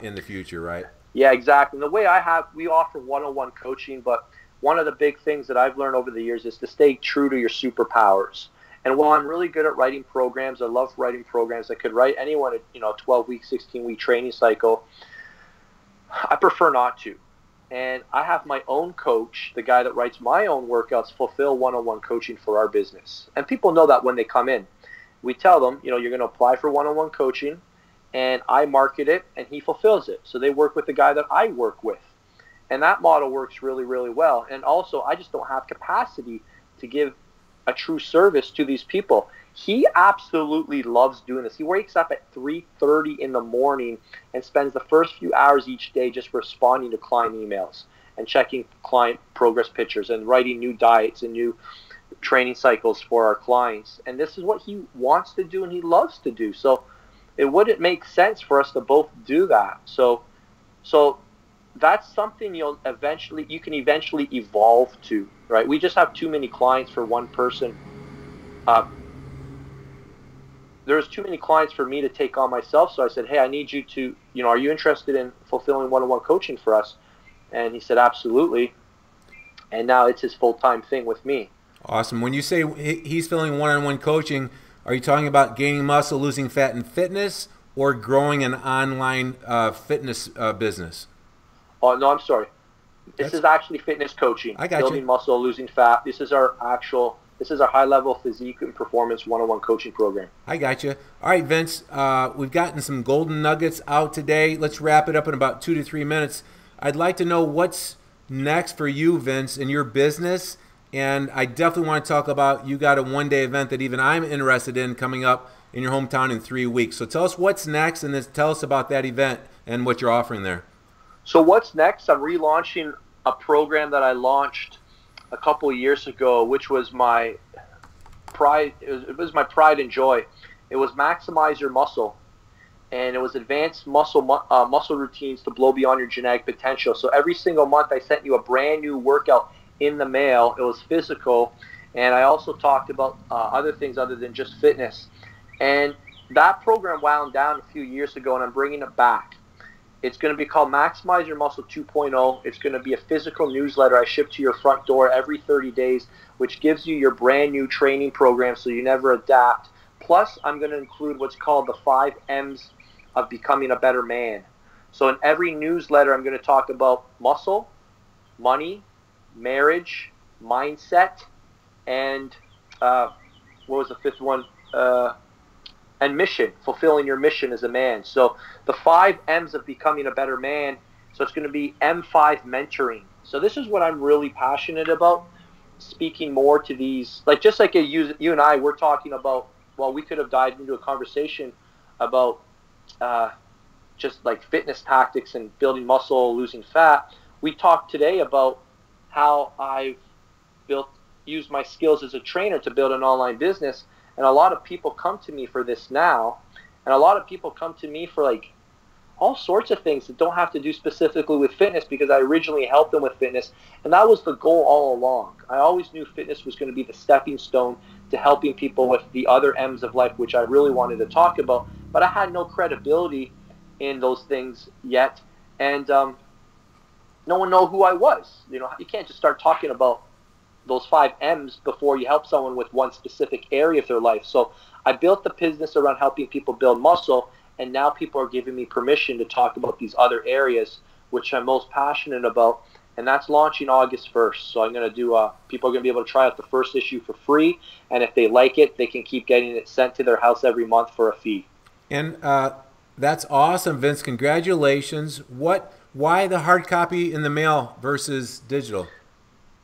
in the future, right? Yeah, exactly. And the way we offer one-on-one coaching, but one of the big things that I've learned over the years is to stay true to your superpowers. And while I'm really good at writing programs, I love writing programs. I could write anyone a 12-week, 16-week training cycle. I prefer not to. And I have my own coach, the guy that writes my own workouts, fulfill one-on-one coaching for our business. And people know that when they come in. We tell them, you're going to apply for one-on-one coaching, and I market it, and he fulfills it. So they work with the guy that I work with. And that model works really, really well. And also, I just don't have capacity to give a true service to these people. He absolutely loves doing this. He wakes up at 3:30 in the morning and spends the first few hours each day just responding to client emails and checking client progress pictures and writing new diets and new training cycles for our clients. And this is what he wants to do and he loves to do. So it wouldn't make sense for us to both do that. So that's something you can eventually evolve to, right? We just have too many clients for one person. There's too many clients for me to take on myself. So I said, hey, I need you to, are you interested in fulfilling one-on-one coaching for us? And he said, absolutely. And now it's his full-time thing with me. Awesome. When you say he's filling one-on-one coaching, are you talking about gaining muscle, losing fat in fitness, or growing an online fitness business? Oh, no, I'm sorry. This is actually fitness coaching. I got you. Building muscle, losing fat. This is our high-level physique and performance one-on-one coaching program. I got you. All right, Vince, we've gotten some golden nuggets out today. Let's wrap it up in about 2 to 3 minutes. I'd like to know what's next for you, Vince, in your business. And I definitely want to talk about, you got a one-day event that even I'm interested in coming up in your hometown in 3 weeks. So tell us what's next, and then tell us about that event and what you're offering there. So what's next? I'm relaunching a program that I launched a couple of years ago, which was my pride. It was my pride and joy. It was Maximize Your Muscle, and it was advanced muscle routines to blow beyond your genetic potential. So every single month, I sent you a brand new workout in the mail. It was physical, and I also talked about other things other than just fitness. And that program wound down a few years ago, and I'm bringing it back. It's going to be called Maximize Your Muscle 2.0. It's going to be a physical newsletter I ship to your front door every 30 days, which gives you your brand new training program so you never adapt. Plus, I'm going to include what's called the 5 M's of becoming a better man. So in every newsletter, I'm going to talk about muscle, money, marriage, mindset, and what was the fifth one? And mission, fulfilling your mission as a man. So the 5 M's of becoming a better man. So it's going to be M5 mentoring. So this is what I'm really passionate about, speaking more to these, just like you and I, we're talking about, well, we could have dived into a conversation about just like fitness tactics and building muscle, losing fat. We talked today about how I've used my skills as a trainer to build an online business. And a lot of people come to me for this now. And a lot of people come to me for all sorts of things that don't have to do specifically with fitness, because I originally helped them with fitness. And that was the goal all along. I always knew fitness was going to be the stepping stone to helping people with the other M's of life, which I really wanted to talk about, but I had no credibility in those things yet, and no one knew who I was. You know, you can't just start talking about those 5 M's before you help someone with one specific area of their life. So I built the business around helping people build muscle, and now people are giving me permission to talk about these other areas, which I'm most passionate about. And that's launching August 1st. So I'm going to do, people are going to be able to try out the first issue for free. And if they like it, they can keep getting it sent to their house every month for a fee. And that's awesome, Vince. Congratulations. Why the hard copy in the mail versus digital?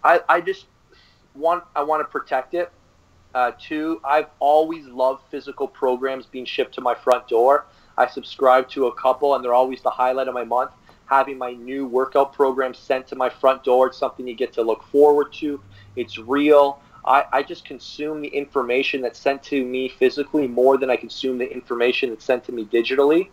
I just want to protect it. 2, I've always loved physical programs being shipped to my front door. I subscribe to a couple, and they're always the highlight of my month. Having my new workout program sent to my front door, it's something you get to look forward to. It's real. I just consume the information that's sent to me physically more than I consume the information that's sent to me digitally.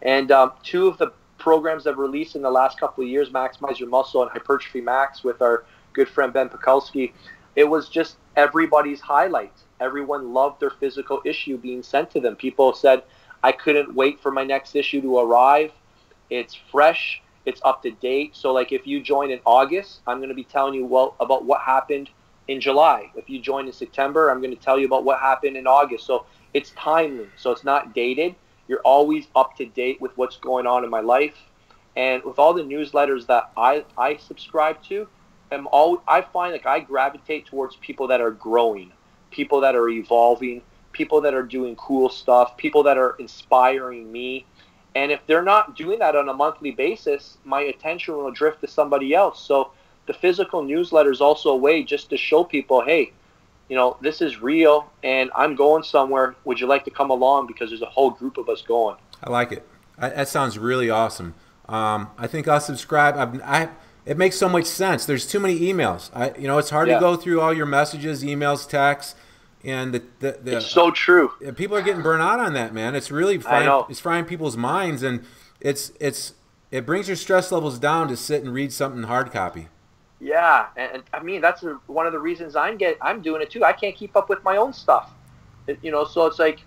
And 2 of the programs I've released in the last couple of years, Maximize Your Muscle and Hypertrophy Max with our good friend Ben Pekulski, it was just everybody's highlight. Everyone loved their physical issue being sent to them. People said, I couldn't wait for my next issue to arrive. It's fresh. It's up to date. So like if you join in August, I'm going to be telling you about what happened in July. If you join in September, I'm going to tell you about what happened in August. So it's timely. So it's not dated. You're always up to date with what's going on in my life. And with all the newsletters that I subscribe to, I find like I gravitate towards people that are growing, people that are evolving, people that are doing cool stuff, people that are inspiring me. And if they're not doing that on a monthly basis, my attention will drift to somebody else. So the physical newsletter is also a way just to show people, hey, you know, this is real and I'm going somewhere. Would you like to come along? Because there's a whole group of us going. I like it. That sounds really awesome. I think I'll subscribe. It makes so much sense. There's too many emails. It's hard to go through all your messages, emails, texts. And it's so true. People are getting burnt out on that, man. It's really frying people's minds, and it brings your stress levels down to sit and read something hard copy. Yeah, and I mean that's one of the reasons I'm doing it too. I can't keep up with my own stuff, so it's like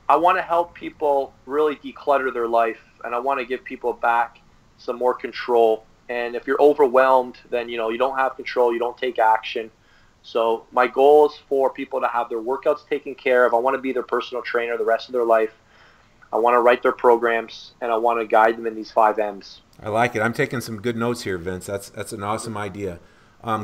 I want to help people really declutter their life, and I want to give people back some more control. And if you're overwhelmed, then you don't have control, you don't take action. So my goal is for people to have their workouts taken care of. I want to be their personal trainer the rest of their life. I want to write their programs, and I want to guide them in these 5 M's. I like it. I'm taking some good notes here, Vince. That's an awesome idea.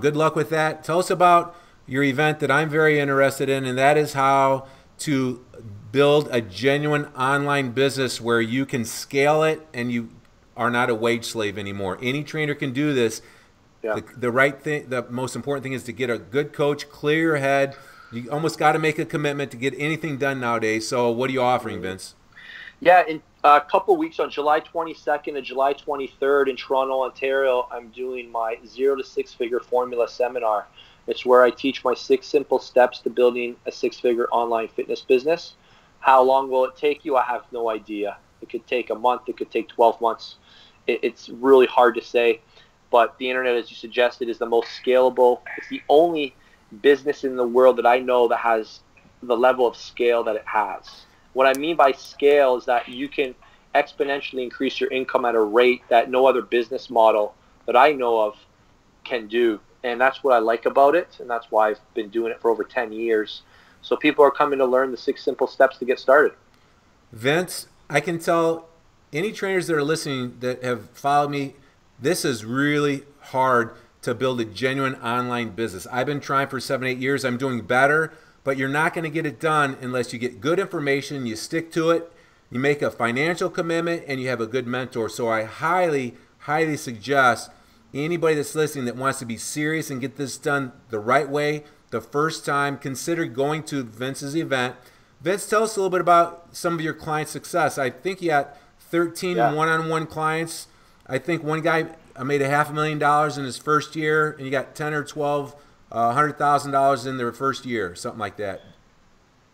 Good luck with that. Tell us about your event that I'm very interested in, and that is how to build a genuine online business where you can scale it and you are not a wage slave anymore. Any trainer can do this. Yeah. The right thing, the most important thing is to get a good coach, clear your head. You almost got to make a commitment to get anything done nowadays. So what are you offering, Vince? Yeah, in a couple of weeks on July 22nd and July 23rd in Toronto, Ontario, I'm doing my 0 to 6 figure formula seminar. It's where I teach my 6 simple steps to building a 6-figure online fitness business. How long will it take you? I have no idea. It could take a month. It could take 12 months. It's really hard to say. But the internet, as you suggested, is the most scalable. It's the only business in the world that I know that has the level of scale that it has. What I mean by scale is that you can exponentially increase your income at a rate that no other business model that I know of can do. And that's what I like about it, and that's why I've been doing it for over 10 years. So people are coming to learn the 6 simple steps to get started. Vince, I can tell any trainers that are listening that have followed me, this is really hard to build a genuine online business. I've been trying for 7-8 years. I'm doing better, but you're not going to get it done unless you get good information, you stick to it, you make a financial commitment, and you have a good mentor. So I highly, highly suggest anybody that's listening that wants to be serious and get this done the right way the first time, consider going to Vince's event. Vince, tell us a little bit about some of your client success. I think you had 13 one-on-one clients. I think one guy made $500,000 in his first year, and you got 10 or 12, $100,000 in their first year, something like that.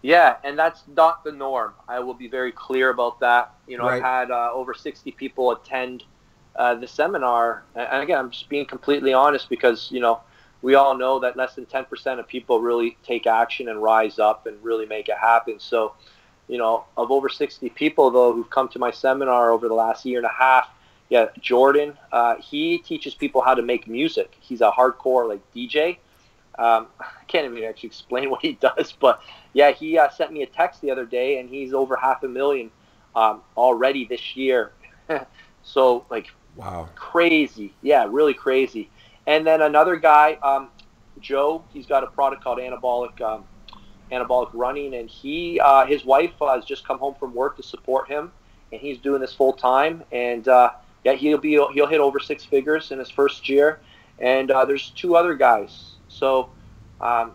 Yeah, and that's not the norm. I will be very clear about that. Right. I've had over 60 people attend the seminar, and again, I'm just being completely honest because we all know that less than 10% of people really take action and rise up and really make it happen. So, you know, of over 60 people, though, who've come to my seminar over the last year and a half, yeah, Jordan, he teaches people how to make music. He's a hardcore, like, DJ. I can't even actually explain what he does, but, yeah, he sent me a text the other day, and he's over 500,000 already this year. So, like, wow, crazy. Yeah, really crazy. And then another guy, Joe, he's got a product called Anabolic Running, and his wife has just come home from work to support him, and he's doing this full time. And yeah, he'll hit over 6 figures in his first year. And there's 2 other guys. So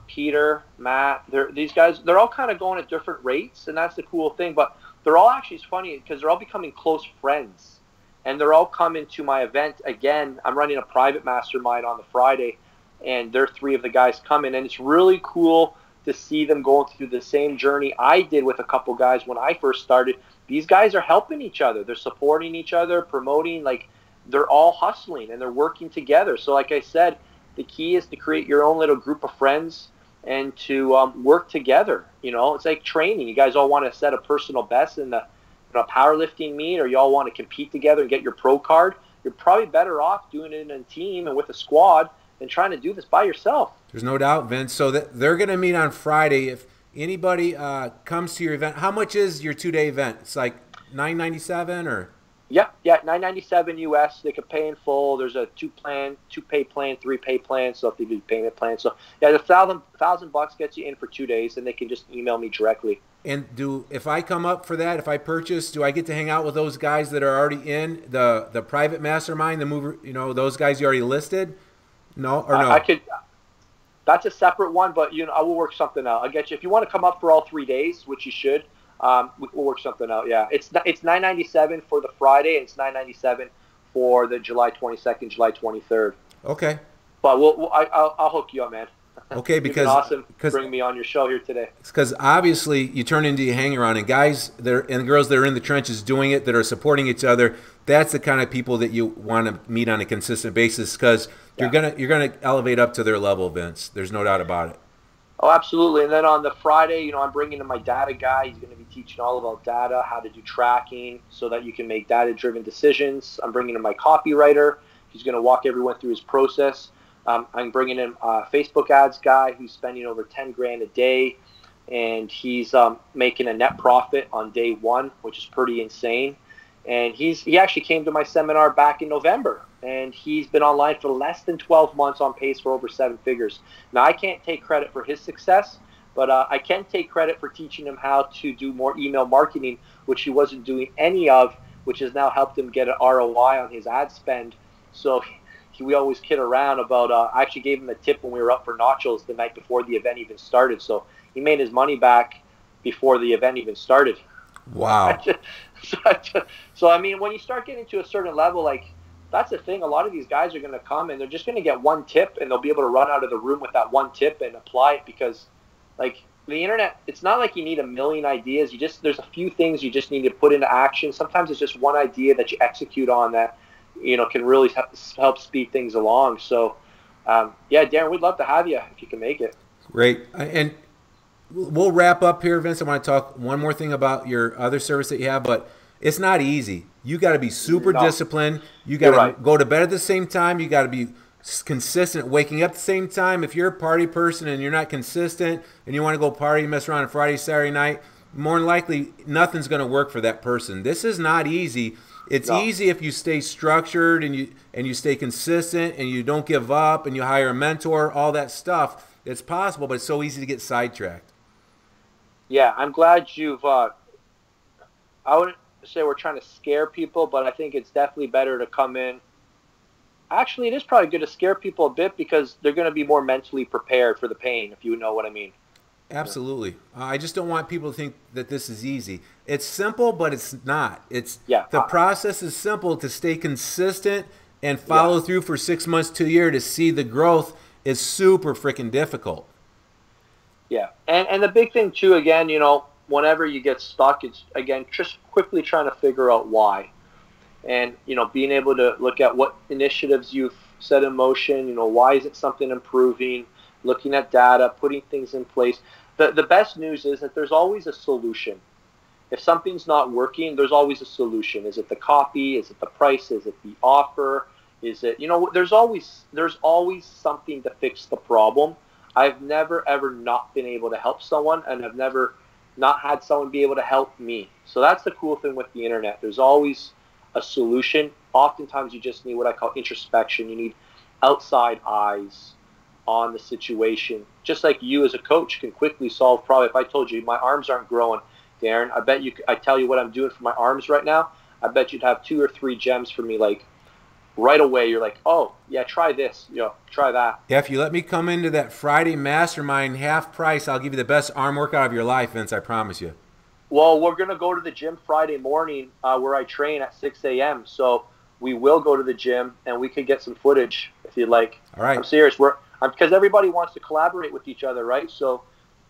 Peter, Matt, these guys, they're all kind of going at different rates, and that's the cool thing. But they're all actually, it's funny because they're all becoming close friends. And they're all coming to my event. Again, I'm running a private mastermind on the Friday, and there are 3 of the guys coming. And it's really cool to see them going through the same journey I did with a couple guys when I first started. These guys are helping each other. They're supporting each other, promoting. Like, they're all hustling, and they're working together. So like I said, the key is to create your own little group of friends and to work together. You know, it's like training. You guys all want to set a personal best in the powerlifting meet, or you all want to compete together and get your pro card. You're probably better off doing it in a team and with a squad than trying to do this by yourself. There's no doubt, Vince. So they're going to meet on Friday. If anybody comes to your event, how much is your 2-day event? It's like $997 or? Yeah, $997 US. They could pay in full. There's a 2-pay plan, 3-pay plan. So if they do payment plan, so yeah, the $1,000 gets you in for 2 days, and they can just email me directly. And if I come up for that, if I purchase, do I get to hang out with those guys that are already in the private mastermind, the mover? You know, those guys you already listed? No or no? I could. That's a separate one, but you know, I will work something out. I'll get you if you want to come up for all 3 days, which you should. We'll work something out. Yeah, it's $997 for the Friday, and it's $997 for the July 22nd, July 23rd. Okay. But I'll hook you up, man. Okay, because awesome. Bring me on your show here today. Because obviously you turn into a hang around, and guys and girls that are in the trenches doing it, that are supporting each other. That's the kind of people that you want to meet on a consistent basis, because you're gonna elevate up to their level, Vince. There's no doubt about it. Oh, absolutely. And then on the Friday, you know, I'm bringing in my data guy. He's going to be teaching all about data, how to do tracking so that you can make data-driven decisions. I'm bringing in my copywriter. He's going to walk everyone through his process. I'm bringing in a Facebook ads guy who's spending over 10 grand a day, and he's making a net profit on day 1, which is pretty insane. And he actually came to my seminar back in November, and he's been online for less than 12 months on pace for over 7 figures. Now, I can't take credit for his success, but I can take credit for teaching him how to do more email marketing, which he wasn't doing any of, which has now helped him get an ROI on his ad spend. So we always kid around about, I actually gave him a tip when we were up for nachos the night before the event even started. So he made his money back before the event even started. Wow. So, I mean, when you start getting to a certain level, like, that's the thing. A lot of these guys are going to come and they're just going to get one tip, and they'll be able to run out of the room with that one tip and apply it, because, like, the internet, it's not like you need a million ideas. There's a few things you just need to put into action. Sometimes it's just one idea that you execute on that, you know, can really help speed things along. So, yeah, Darren, we'd love to have you if you can make it. Great. And we'll wrap up here, Vince. I want to talk one more thing about your other service that you have, but it's not easy. You got to be super disciplined. You got to go to bed at the same time. You got to be consistent, waking up at the same time. If you're a party person and you're not consistent and you want to go party, mess around on Friday, Saturday night, more than likely nothing's going to work for that person. This is not easy. It's easy if you stay structured and you stay consistent and you don't give up and you hire a mentor, all that stuff. It's possible, but it's so easy to get sidetracked. Yeah, I'm glad you've I wouldn't say we're trying to scare people, but I think it's definitely better to come in. Actually, it is probably good to scare people a bit, because they're going to be more mentally prepared for the pain, if you know what I mean. Absolutely. I just don't want people to think that this is easy. It's simple, but it's not. The process is simple. To stay consistent and follow through for 6 months to a year to see the growth is super freaking difficult. Yeah. And the big thing too, again, you know, whenever you get stuck, it's, again, just quickly trying to figure out why. And, you know, being able to look at what initiatives you've set in motion. You know, why isn't something improving? Looking at data, putting things in place. The best news is that there's always a solution. If something's not working, there's always a solution. Is it the copy? Is it the price? Is it the offer? Is it, you know, there's always something to fix the problem. I've never ever not been able to help someone, and I've never not had someone be able to help me. So that's the cool thing with the internet. There's always a solution. Oftentimes you just need what I call introspection. You need outside eyes on the situation. Just like you as a coach can quickly solve problem. If I told you my arms aren't growing, Darren, I tell you what I'm doing for my arms right now, I bet you'd have 2 or 3 gems for me, like right away. You're like, oh yeah, try this, you know, try that. Yeah, if you let me come into that Friday mastermind half price, I'll give you the best arm workout of your life, Vince. I promise you. Well, we're gonna go to the gym Friday morning where I train at 6 a.m. So we will go to the gym and we can get some footage if you'd like. All right. I'm serious. Because everybody wants to collaborate with each other, right? So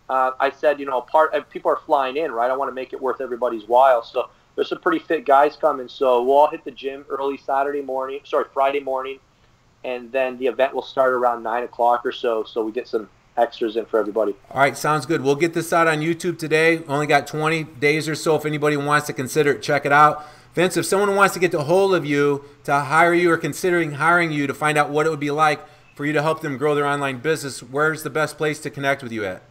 I said, you know, people are flying in, right? I want to make it worth everybody's while. So there's some pretty fit guys coming. So we'll all hit the gym early Friday morning, and then the event will start around 9 o'clock or so. So we get some extras in for everybody. All right, sounds good. We'll get this out on YouTube today. Only got 20 days or so. If anybody wants to consider it, check it out. Vince, if someone wants to get a hold of you to hire you or considering hiring you to find out what it would be like for you to help them grow their online business, where's the best place to connect with you at?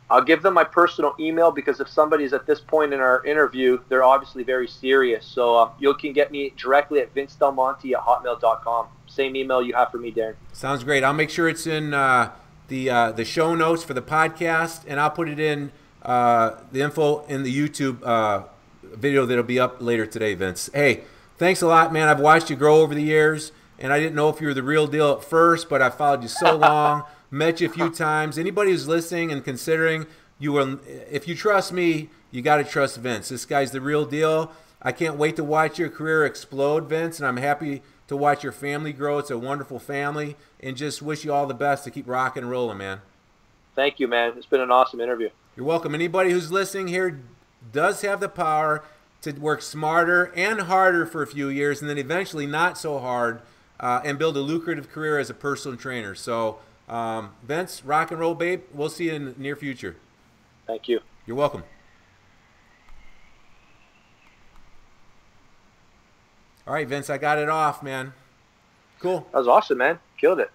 I'll give them my personal email, because if somebody's at this point in our interview, they're obviously very serious. So you can get me directly at vincedelmonte@hotmail.com. Same email you have for me, Darren. Sounds great. I'll make sure it's in the show notes for the podcast, and I'll put it in the info in the YouTube video that'll be up later today, Vince. Hey, thanks a lot, man. I've watched you grow over the years, and I didn't know if you were the real deal at first, but I followed you so long, met you a few times. Anybody who's listening and considering, if you trust me, you got to trust Vince. This guy's the real deal. I can't wait to watch your career explode, Vince, and I'm happy to watch your family grow. It's a wonderful family, and just wish you all the best to keep rocking and rolling, man. Thank you, man. It's been an awesome interview. You're welcome. Anybody who's listening here does have the power to work smarter and harder for a few years, and then eventually not so hard, and build a lucrative career as a personal trainer. So, Vince, rock and roll, babe. We'll see you in the near future. Thank you. You're welcome. All right, Vince, I got it off, man. Cool. That was awesome, man. Killed it.